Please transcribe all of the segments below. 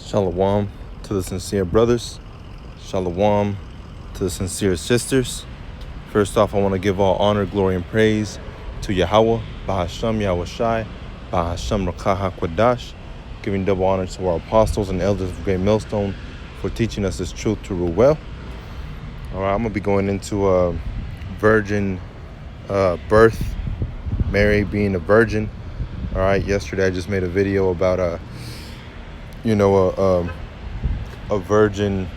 Shalom to the sincere brothers. Shalom to the sincere sisters. First off, I want to give all honor, glory, and praise to Yahweh, Bahasham Yahweh Shai, Bahasham Rakah HaKwadash, giving double honor to our apostles and elders of Great Millstone for teaching us this truth to rule well. All right, I'm going to be going into virgin birth, Mary being a virgin. All right, yesterday I just made a video about a virgin,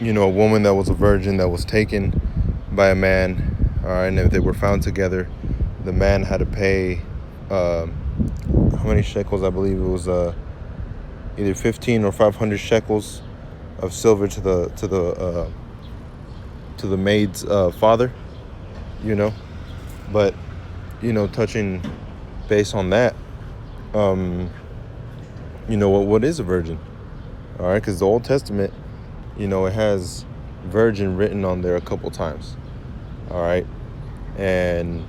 a woman that was a virgin that was taken by a man. All right, and if they were found together, the man had to pay how many shekels? I believe it was either 15 or 500 shekels of silver to the maid's father. But touching base on that, what is a virgin? All right, because the Old Testament, it has virgin written on there a couple times. All right, and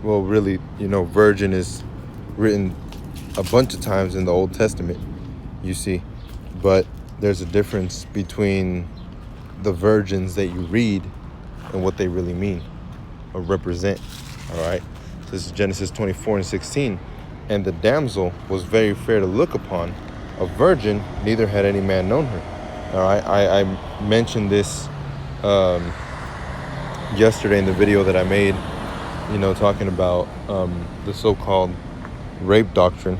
well, really, virgin is written a bunch of times in the Old Testament, you see, but there's a difference between the virgins that you read and what they really mean or represent. All right, this is Genesis 24:16. And the damsel was very fair to look upon, a virgin, neither had any man known her. All right, I mentioned this yesterday in the video that I made, talking about the so-called rape doctrine.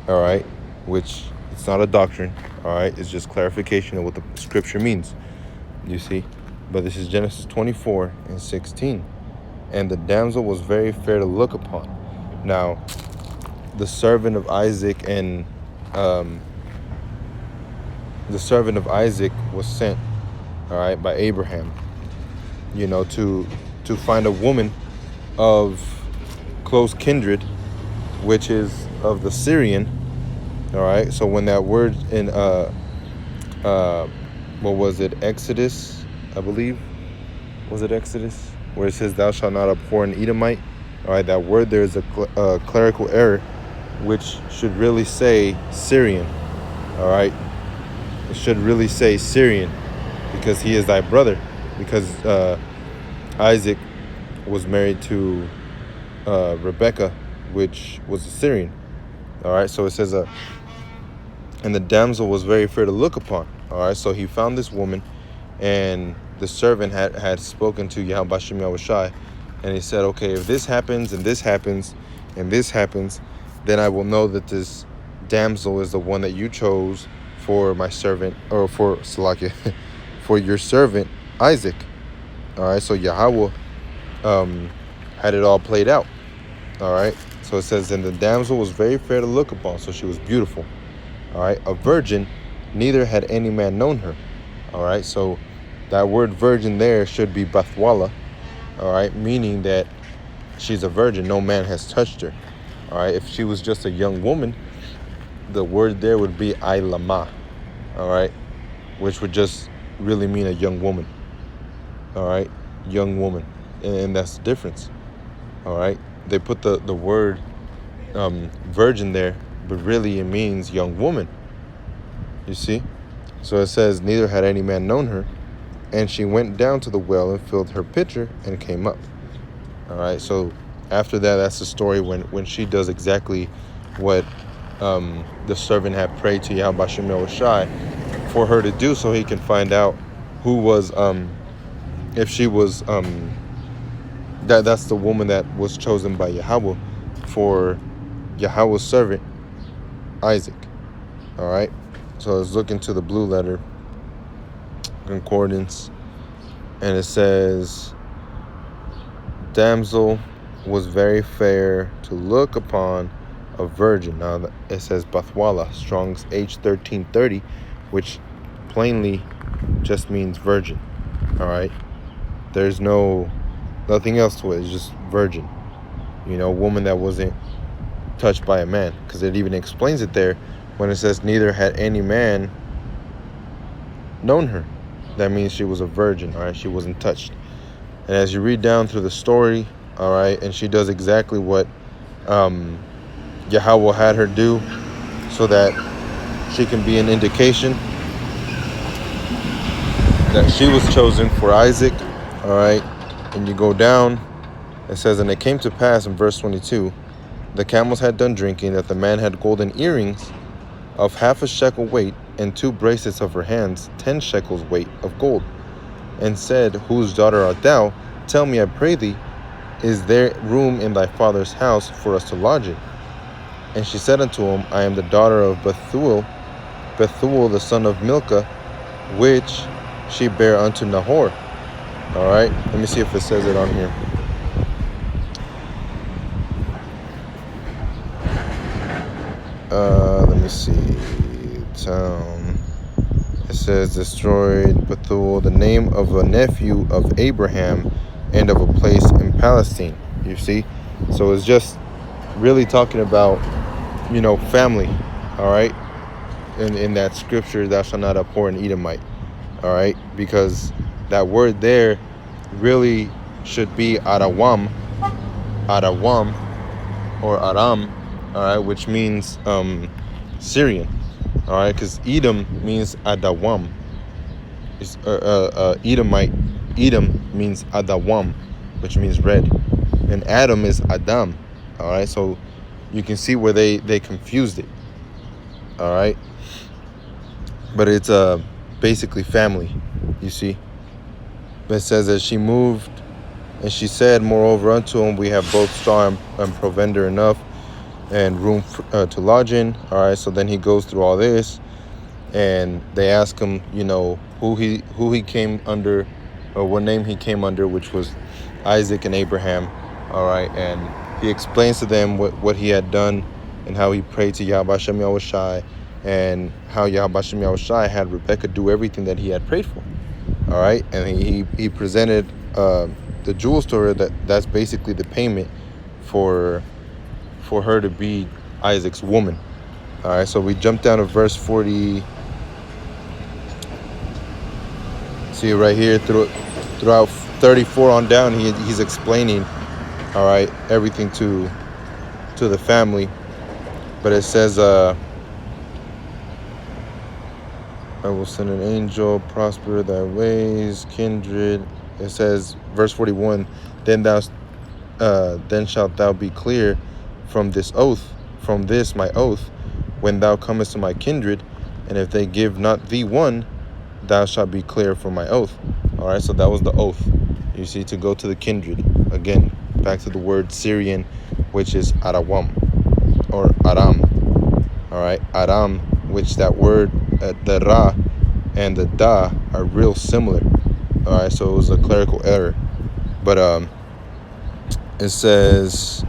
All right, which it's not a doctrine. All right, it's just clarification of what the scripture means. You see, but this is Genesis 24:16. And the damsel was very fair to look upon. Now, the servant of Isaac was sent, all right, by Abraham, to find a woman of close kindred, which is of the Syrian. All right, so when that word in what was it, Exodus, I believe, was it Exodus, where it says thou shalt not abhor an Edomite? All right, that word there is a clerical error, which should really say Syrian. All right, it should really say Syrian, because he is thy brother, because Isaac was married to Rebecca, which was a Syrian. All right, so it says and the damsel was very fair to look upon. All right, so he found this woman, and the servant had spoken to Yahweh Bashem Yahweh Shai, and he said, okay, if this happens and this happens and this happens, then I will know that this damsel is the one that you chose for my servant, or for Salakia, for your servant Isaac. All right, so Yahweh had it all played out. All right, so it says, and the damsel was very fair to look upon, so she was beautiful. All right, a virgin, neither had any man known her. All right, so that word virgin there should be Bathwala. All right, meaning that she's a virgin, no man has touched her. All right, if she was just a young woman, the word there would be Ailama. All right, which would just really mean a young woman. All right, young woman, and that's the difference. All right, they put the word virgin there, but really it means young woman. You see, so it says neither had any man known her, and she went down to the well and filled her pitcher and came up. All right, so after that, that's the story when she does exactly what the servant had prayed to Yahweh Bashem Yahweh Shai for her to do, so he can find out who was, if she was, that's the woman that was chosen by Yahweh for Yahweh's servant Isaac. All right, so let's look into the blue letter concordance, and it says, damsel was very fair to look upon, a virgin. Now it says Bathwala, Strong's H1330, which plainly just means virgin. All right, there's nothing else to it. It's just virgin, woman that wasn't touched by a man, because it even explains it there when it says neither had any man known her. That means she was a virgin. All right, she wasn't touched. And as you read down through the story, all right, and she does exactly what Yahweh had her do, so that she can be an indication that she was chosen for Isaac. All right. And you go down, it says, and it came to pass in verse 22, the camels had done drinking, that the man had golden earrings of half a shekel weight, and 2 bracelets of her hands, 10 shekels weight of gold, and said, whose daughter art thou? Tell me, I pray thee, is there room in thy father's house for us to lodge in? And she said unto him, I am the daughter of Bethuel, the son of Milcah, which she bare unto Nahor. All right, let me see if it says it on here. Let me see. Town. It says destroyed Bethuel, the name of a nephew of Abraham, and of a place in Palestine. You see, so it's just really talking about, family. All right, in that scripture, thou shalt not abhor an Edomite. All right, because that word there really should be Arawam, or Aram, all right, which means Syrian, all right, because Edom means Adawam. It's Edomite. Edom means Adawam, which means red, and Adam is Adam. All right, so you can see where they confused it. All right, but it's basically family, you see. But it says that she moved, and she said, moreover unto him, we have both straw and provender enough, and room to lodge in. All right, so then he goes through all this, and they ask him, who he came under, or what name he came under, which was Isaac and Abraham. All right, and he explains to them what he had done, and how he prayed to Yahweh Shem Yahushai, and how Yahweh Shem Yahushai had Rebecca do everything that he had prayed for. All right, and he presented the jewel story that's basically the payment for her to be Isaac's woman. All right, so we jump down to verse 40. See right here, throughout 34 on down, he's explaining, all right, everything to the family. But it says, I will send an angel, prosper thy ways, kindred. It says, verse 41, then shalt thou be clear from this my oath, when thou comest to my kindred, and if they give not thee one, thou shalt be clear from my oath. All right, so that was the oath, you see, to go to the kindred. Again, back to the word Syrian, which is Arawam, or Aram. All right, Aram, which that word, the Ra and the Da are real similar. All right, so it was a clerical error. But it says,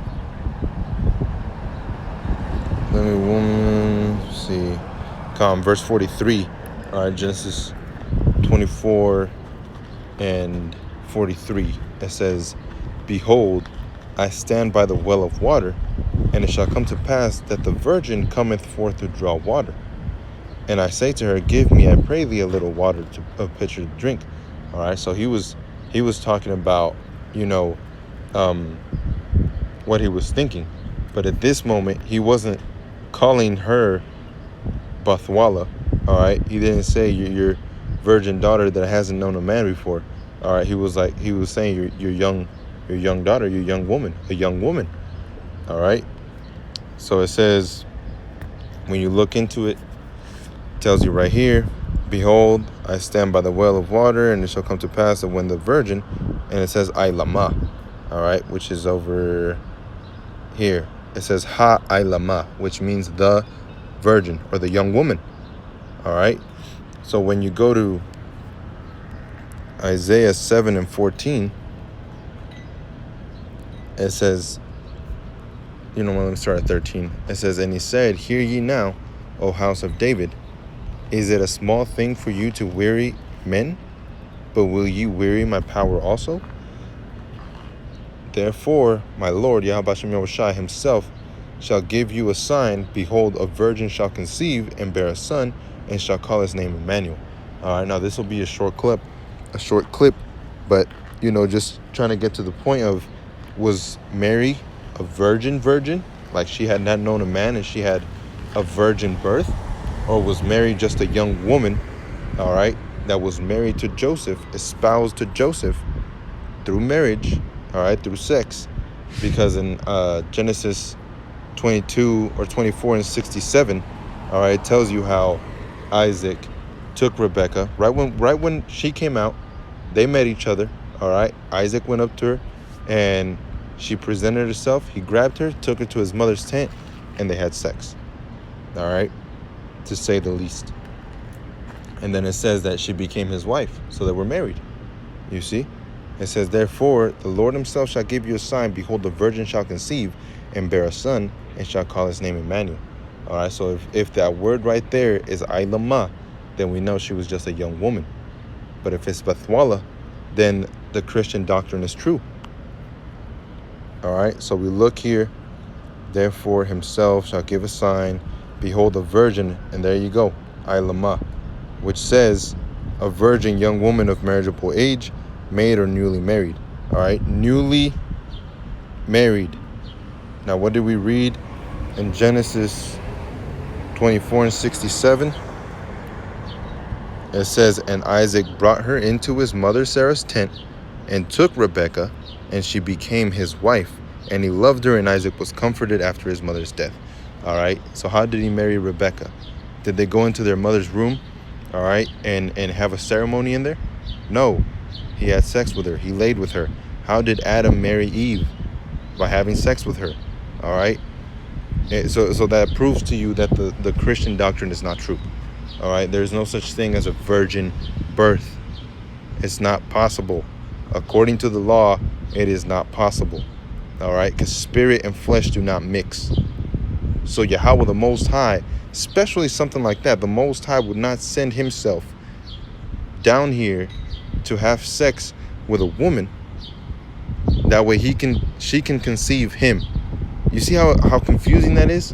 verse 43. All right, Genesis 24 and 43. It says, behold, I stand by the well of water, and it shall come to pass that the virgin cometh forth to draw water. And I say to her, give me, I pray thee, a little water, a pitcher to drink. All right, so he was talking about, what he was thinking. But at this moment, he wasn't calling her Bathwala. All right, he didn't say your virgin daughter that hasn't known a man before. All right, he was saying your young daughter, your young woman, a young woman. All right, so it says, when you look into it, tells you right here, behold, I stand by the well of water, and it shall come to pass that when the virgin, and it says Ailama, all right, which is over here. It says Ha Ailama, which means the virgin, or the young woman. All right, so when you go to Isaiah 7 and 14, it says, let me start at 13. It says, and he said, hear ye now, O house of David, is it a small thing for you to weary men? But will ye weary my power also? Therefore, my Lord, Yahweh Shem Yahushai himself, shall give you a sign. Behold, a virgin shall conceive and bear a son, and shall call his name Emmanuel. All right, now this will be a short clip, but, just trying to get to the point of, was Mary a virgin? Like she had not known a man and she had a virgin birth? or was Mary just a young woman, all right, that was married to Joseph, espoused to Joseph through marriage, all right, through sex? Because in Genesis 22 or 24 and 67, all right, it tells you how Isaac took Rebekah right when she came out. They met each other, all right. Isaac went up to her and she presented herself. He grabbed her, took her to his mother's tent, and they had sex, all right, to say the least. And then it says that she became his wife, so they were married. You see, it says, therefore the Lord himself shall give you a sign. Behold, the virgin shall conceive and bear a son, and shall call his name Emmanuel. All right, so if that word right there is Ailama, then we know she was just a young woman. But if it's Bathwala, then the Christian doctrine is true. All right, so we look here. Therefore himself shall give a sign. Behold, a virgin, and there you go, Ailama, which says a virgin young woman of marriageable age, maid or newly married. All right, newly married. Now, what did we read in Genesis 24 and 67? It says, and Isaac brought her into his mother Sarah's tent and took Rebekah, and she became his wife. And he loved her, and Isaac was comforted after his mother's death. All right, so how did he marry Rebekah? Did they go into their mother's room, all right, and have a ceremony in there? No, he had sex with her. He laid with her. How did Adam marry Eve? By having sex with her, all right? So that proves to you that the Christian doctrine is not true, all right? There's no such thing as a virgin birth. It's not possible. According to the law, it is not possible, all right? Because spirit and flesh do not mix. So Yahweh, the Most High, especially something like that, the Most High would not send himself down here to have sex with a woman. That way she can conceive him. You see how confusing that is?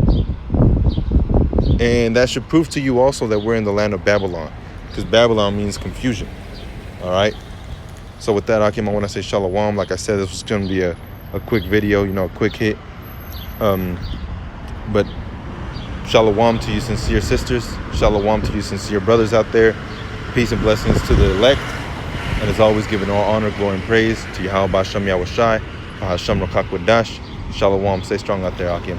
And that should prove to you also that we're in the land of Babylon, because Babylon means confusion. All right. So with that, Akim, I want to say shalom. Like I said, this was going to be a quick video, a quick hit. But shalom to you sincere sisters. Shalom to you sincere brothers out there. Peace and blessings to the elect. And as always, giving all honor, glory, and praise to Yahweh Bashem Yahushai, Hashem Rakak Wadash. Shalom. Stay strong out there, Akim.